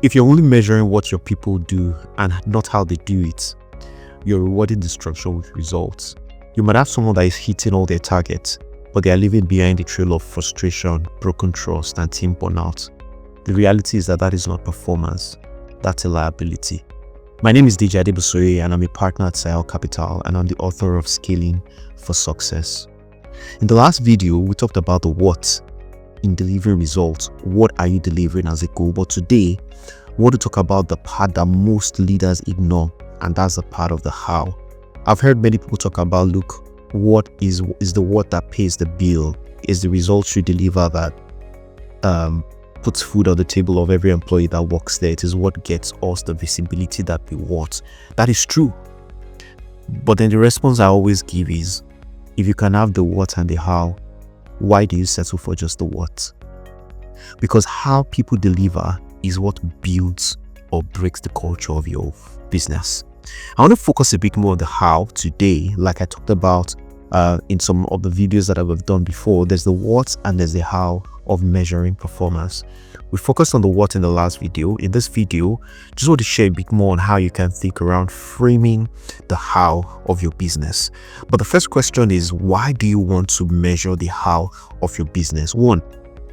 If you're only measuring what your people do and not how they do it, you're rewarding destruction with results. You might have someone that is hitting all their targets, but they are leaving behind a trail of frustration, broken trust, and team burnout. The reality is that is not performance, that's a liability. My name is DJ Adebusoye and I'm a partner at Sahel Capital, and I'm the author of Scaling for Success. In the last video, we talked about the what in delivering results. What are you delivering as a goal? But today, we want to talk about the part that most leaders ignore, and that's the part of the how. I've heard many people talk about, look, what is the what that pays the bill, is the results you deliver that puts food on the table of every employee that works there. It is what gets us the visibility that we want. That is true. But then the response I always give is, if you can have the what and the how, why do you settle for just the what? Because how people deliver is what builds or breaks the culture of your business. I want to focus a bit more on the how today. Like I talked about in some of the videos that I've done before, there's the what and there's the how of measuring performance. We focused on the what in the last video. In this video, just want to share a bit more on how you can think around framing the how of your business. But the first question is, why do you want to measure the how of your business? One,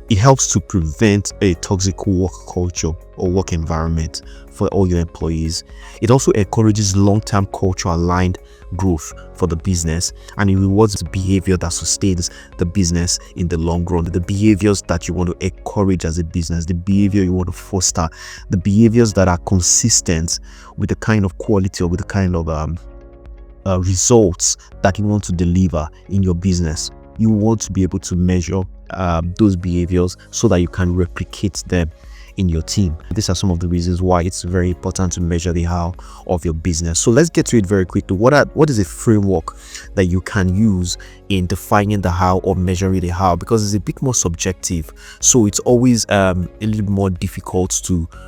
it helps to prevent a toxic work culture or work environment for all your employees. It also encourages long-term culture-aligned growth for the business, and it rewards the behavior that sustains the business in the long run. The behaviors that you want to encourage as a business, the behavior you want to foster, the behaviors that are consistent with the kind of quality or with the kind of results that you want to deliver in your business. You want to be able to measure those behaviors so that you can replicate them in your team. These are some of the reasons why it's very important to measure the how of your business. So let's get to it very quickly. What is a framework that you can use in defining the how or measuring the how? Because it's a bit more subjective, so it's always a little more difficult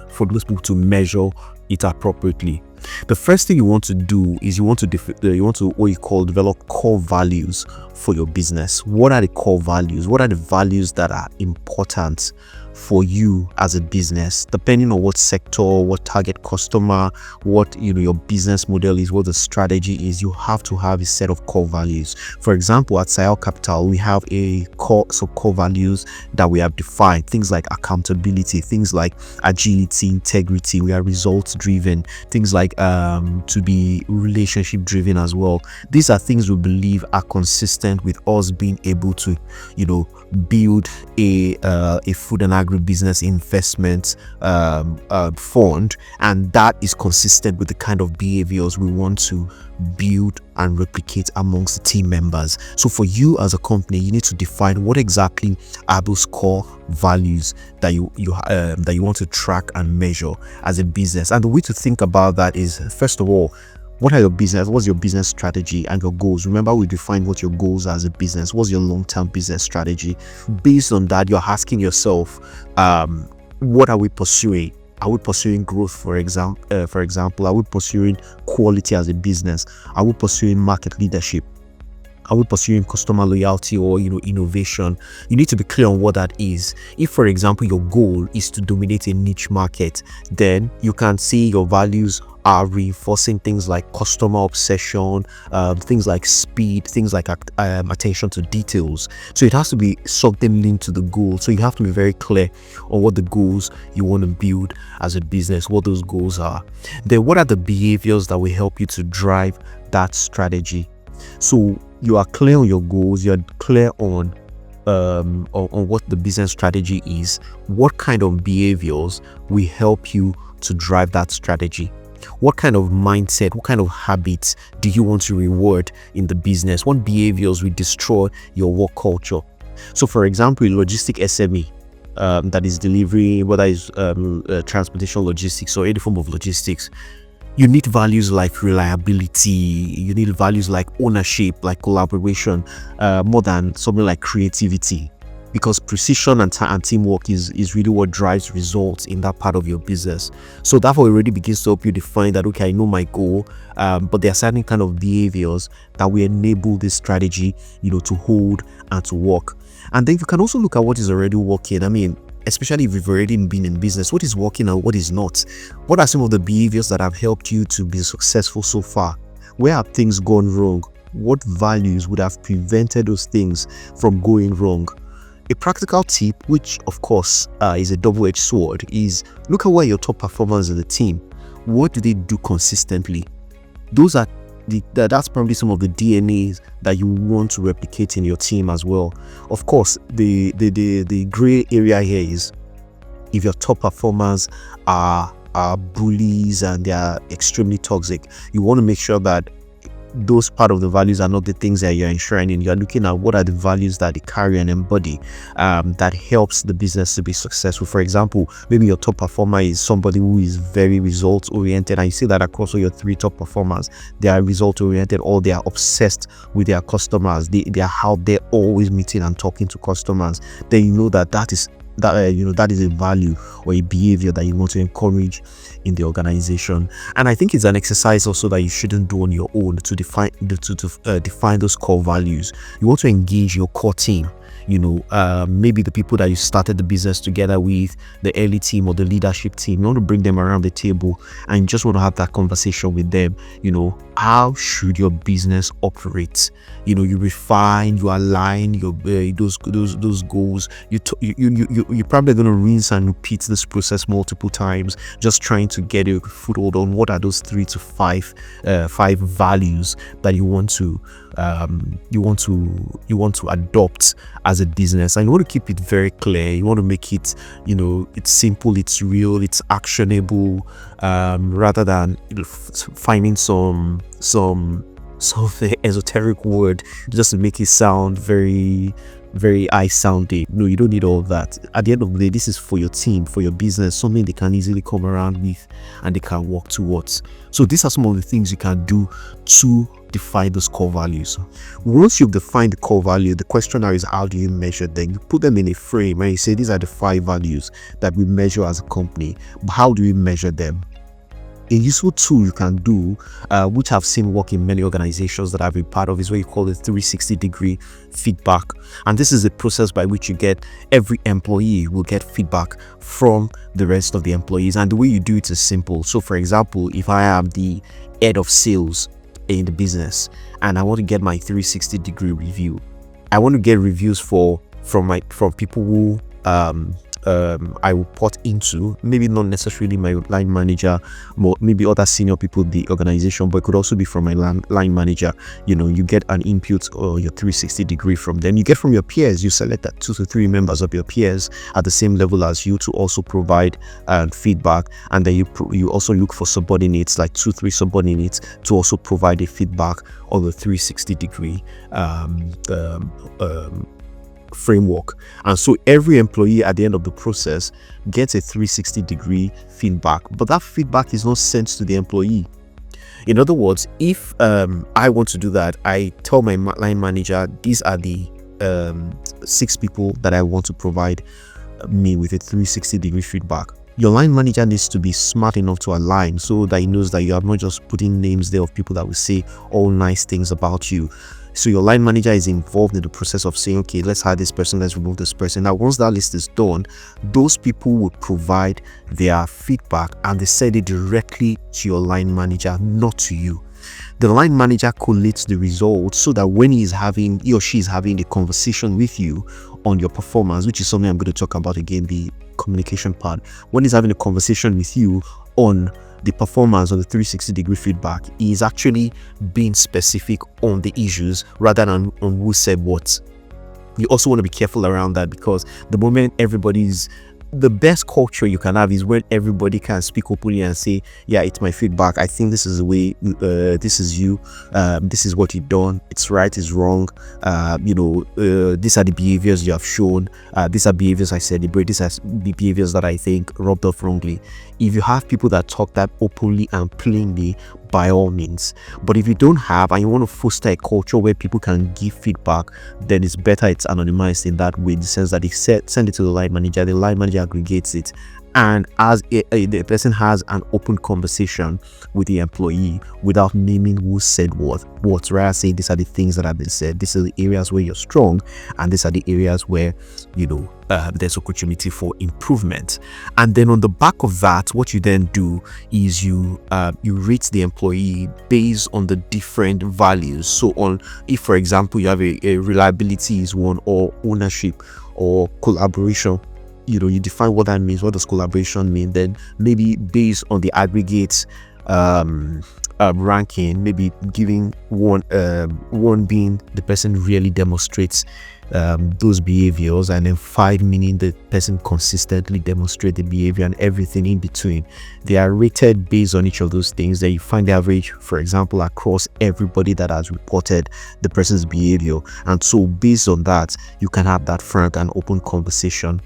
for those people to measure it appropriately. The first thing you want to do is you want to what you call develop core values for your business. What are the core values? What are the values that are important for you as a business, depending on what sector, what target customer, what your business model is, what the strategy is? You have to have a set of core values. For example, at Sahel Capital, we have core values that we have defined. Things like accountability, things like agility, integrity. We are results driven. Things like to be relationship driven as well. These are things we believe are consistent with us being able to build a food and agribusiness investment fund, and that is consistent with the kind of behaviors we want to build and replicate amongst the team members. So for you as a company, you need to define what exactly are those core values that you want to track and measure as a business. And the way to think about that is, first of all, what's your business strategy and your goals? Remember, we defined what your goals are as a business. What's your long-term business strategy? Based on that, you're asking yourself, what are we pursuing? Are we pursuing growth, for example? Are we pursuing quality as a business? Are we pursuing market leadership? Are we pursuing customer loyalty or innovation? You need to be clear on what that is. If, for example, your goal is to dominate a niche market, then you can see your values are reinforcing things like customer obsession, things like speed, things like attention to details. So it has to be something linked to the goal. So you have to be very clear on what the goals you want to build as a business, what those goals are. Then what are the behaviors that will help you to drive that strategy? So you are clear on your goals, you're clear on what the business strategy is. What kind of behaviors will help you to drive that strategy? What kind of mindset, what kind of habits do you want to reward in the business? What behaviors will destroy your work culture? So for example, a logistic SME that is delivery, whether it's transportation logistics or any form of logistics, you need values like reliability, you need values like ownership, like collaboration, more than something like creativity. Because precision and teamwork is really what drives results in that part of your business. So that already begins to help you define that, okay, I know my goal, but there are certain kind of behaviors that will enable this strategy, to hold and to work. And then you can also look at what is already working. I mean, especially if you've already been in business. What is working and what is not? What are some of the behaviors that have helped you to be successful so far? Where have things gone wrong? What values would have prevented those things from going wrong? A practical tip, which of course is a double-edged sword, is look at where your top performers in the team. What do they do consistently? That's probably some of the DNAs that you want to replicate in your team as well. Of course, the gray area here is if your top performers are bullies and they are extremely toxic, you want to make sure that those part of the values are not the things that you're enshrining. You're looking at what are the values that they carry and embody that helps the business to be successful. For example, maybe your top performer is somebody who is very result oriented, and you see that across all your 3 top performers, they are result oriented, or they are obsessed with their customers. They are out there always meeting and talking to customers. Then you know that is a value or a behavior that you want to encourage in the organization. And I think it's an exercise also that you shouldn't do on your own to define those core values. You want to engage your core team. Maybe the people that you started the business together with, the early team or the leadership team. You want to bring them around the table and you just want to have that conversation with them. How should your business operate? You refine, you align your those goals. You're probably going to rinse and repeat this process multiple times, just trying to get a foothold on what are those 3 to 5 values that you want to adopt as a business. And you want to keep it very clear. You want to make it, it's simple, it's real, it's actionable, rather than finding some esoteric word just to make it sound very, very high sounding. No, you don't need all of that. At the end of the day, this is for your team, for your business, something they can easily come around with and they can work towards. So these are some of the things you can do to define those core values. Once you've defined the core value, the question now is, how do you measure them? You put them in a frame and you say these are the 5 values that we measure as a company. But how do we measure them? A useful tool you can do, which I've seen work in many organizations that I've been part of, is what you call the 360-degree feedback. And this is the process by which every employee will get feedback from the rest of the employees. And the way you do it is simple. So for example, if I am the head of sales in the business and I want to get my 360-degree review, I want to get reviews from people who I report into, maybe not necessarily my line manager, but maybe other senior people in the organization, but it could also be from my line manager. You get an input or your 360-degree from them. You get from your peers. You select that 2 to 3 members of your peers at the same level as you to also provide feedback, and then you also look for subordinates, like 2-3 subordinates, to also provide a feedback on the 360-degree framework. And so every employee at the end of the process gets a 360-degree feedback, but that feedback is not sent to the employee. In other words, if I want to do that, I tell my line manager, these are the 6 people that I want to provide me with a 360-degree feedback. Your line manager needs to be smart enough to align so that he knows that you are not just putting names there of people that will say all nice things about you. So your line manager is involved in the process of saying, okay, let's hire this person, let's remove this person. Now, once that list is done, those people will provide their feedback and they send it directly to your line manager, not to you. The line manager collates the results so that when he or she is having a conversation with you on your performance, which is something I'm going to talk about again, the communication part. When he's having a conversation with you on the performance of the 360-degree feedback, is actually being specific on the issues rather than on who said what. You also want to be careful around that, because the moment the best culture you can have is when everybody can speak openly and say, yeah, it's my feedback, I think this is the way, this is you, this is what you've done, it's right, it's wrong, these are the behaviors you have shown, these are behaviors I celebrate, these are the behaviors that I think rubbed off wrongly. If you have people that talk that openly and plainly, by all means. But if you don't have, and you want to foster a culture where people can give feedback, then it's better it's anonymized in that way, in the sense that they send it to the line manager aggregates it and as the person has an open conversation with the employee without naming who said what rather say these are the things that have been said, these are the areas where you're strong, and these are the areas where there's opportunity for improvement. And then on the back of that, what you then do is you rate the employee based on the different values. So on, if for example you have a reliability is one, or ownership or collaboration, you define what that means. What does collaboration mean? Then maybe based on the aggregate ranking, maybe giving one being the person really demonstrates those behaviors, and then 5 meaning the person consistently demonstrate the behavior, and everything in between. They are rated based on each of those things. Then you find the average, for example, across everybody that has reported the person's behavior, and so based on that you can have that frank and open conversation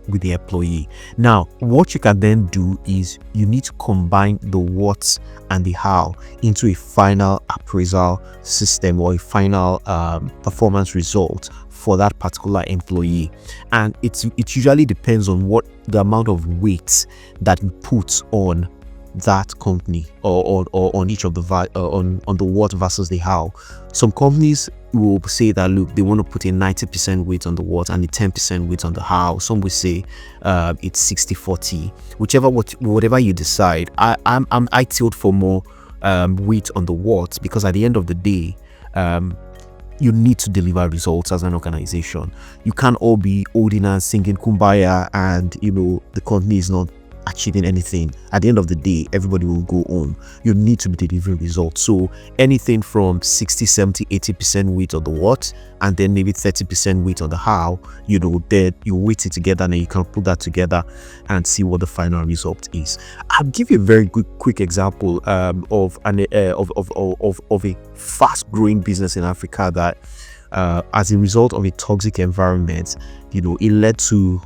with the employee. Now, what you can then do is you need to combine the what and the how into a final appraisal system, or a final performance result for that particular employee. And it usually depends on what the amount of weight that you put on that company, or on each of the on the what versus the how. Some companies will say that, look, they want to put a 90% weight on the what and a 10% weight on the how. Some will say it's 60-40, whatever you decide. I tilt for more weight on the what, because at the end of the day, you need to deliver results as an organization. You can't all be holding and singing kumbaya, and the company is not achieving anything. At the end of the day, everybody will go on. You need to be delivering results. So anything from 60, 70, 80% weight on the what, and then maybe 30% weight on the how, then you weight it together, and then you can put that together and see what the final result is. I'll give you a very quick example of a fast growing business in Africa that as a result of a toxic environment, it led to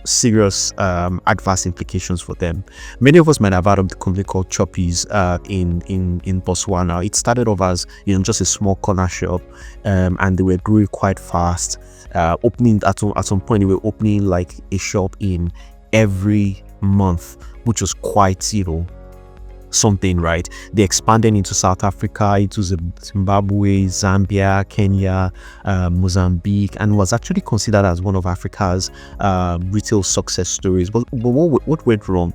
serious adverse implications for them. Many of us might have heard of the company called Choppies in Botswana. It started off as just a small corner shop, and they were growing quite fast. Opening at some point, they were opening like a shop in every month, which was quite something, right? They expanded into South Africa, into Zimbabwe, Zambia, Kenya, Mozambique, and was actually considered as one of Africa's retail success stories. But what went wrong?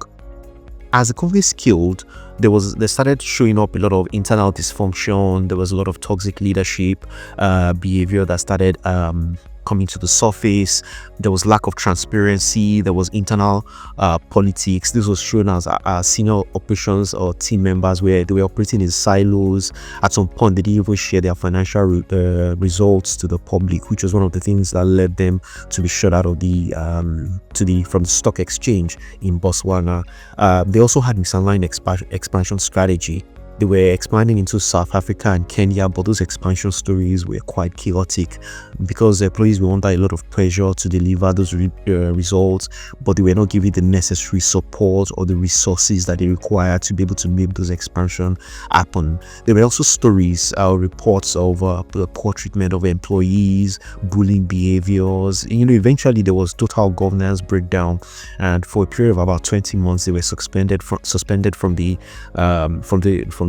As the company scaled, they started showing up a lot of internal dysfunction. There was a lot of toxic leadership behavior that started coming to the surface. There was lack of transparency. There was internal politics. This was shown as senior operations or team members where they were operating in silos. At some point, they didn't even share their financial results to the public, which was one of the things that led them to be shut out of from the stock exchange in Botswana. They also had misaligned expansion strategy. They were expanding into South Africa and Kenya, but those expansion stories were quite chaotic because the employees were under a lot of pressure to deliver those results, but they were not given the necessary support or the resources that they required to be able to make those expansion happen. There were also stories, reports of the poor treatment of employees, bullying behaviors. Eventually there was total governance breakdown, and for a period of about 20 months, they were suspended from the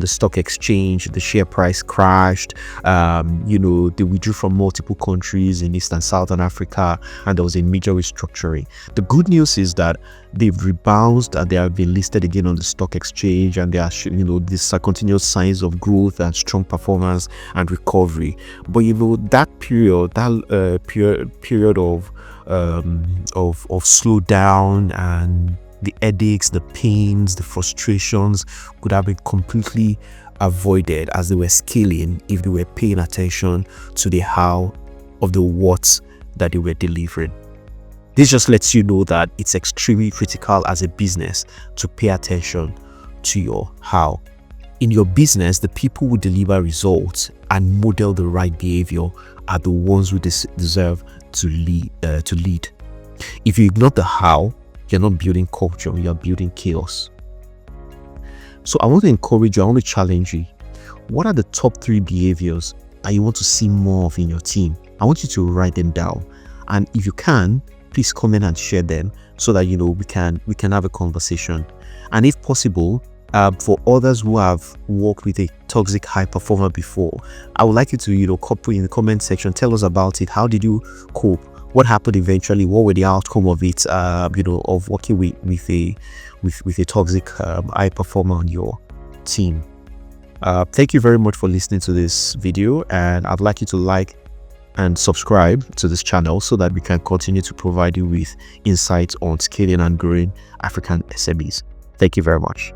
stock exchange. The share price crashed. They withdrew from multiple countries in East and Southern Africa, and there was a major restructuring. The good news is that they've rebounded and they have been listed again on the stock exchange, and there are these continuous signs of growth and strong performance and recovery. But that period of slowdown and the headaches, the pains, the frustrations could have been completely avoided as they were scaling if they were paying attention to the how of the what that they were delivering. This just lets you know that it's extremely critical as a business to pay attention to your how. In your business, the people who deliver results and model the right behavior are the ones who deserve to lead. If you ignore the how, you're not building culture, you're building chaos. So I want to encourage you, I want to challenge you. What are the top 3 behaviors that you want to see more of in your team? I want you to write them down. And if you can, please comment and share them so that we can have a conversation. And if possible, for others who have worked with a toxic high performer before, I would like you to copy in the comment section, tell us about it. How did you cope? What happened eventually? What were the outcome of it? Of working with a toxic high performer on your team. Thank you very much for listening to this video, and I'd like you to like and subscribe to this channel so that we can continue to provide you with insights on scaling and growing African SMEs. Thank you very much.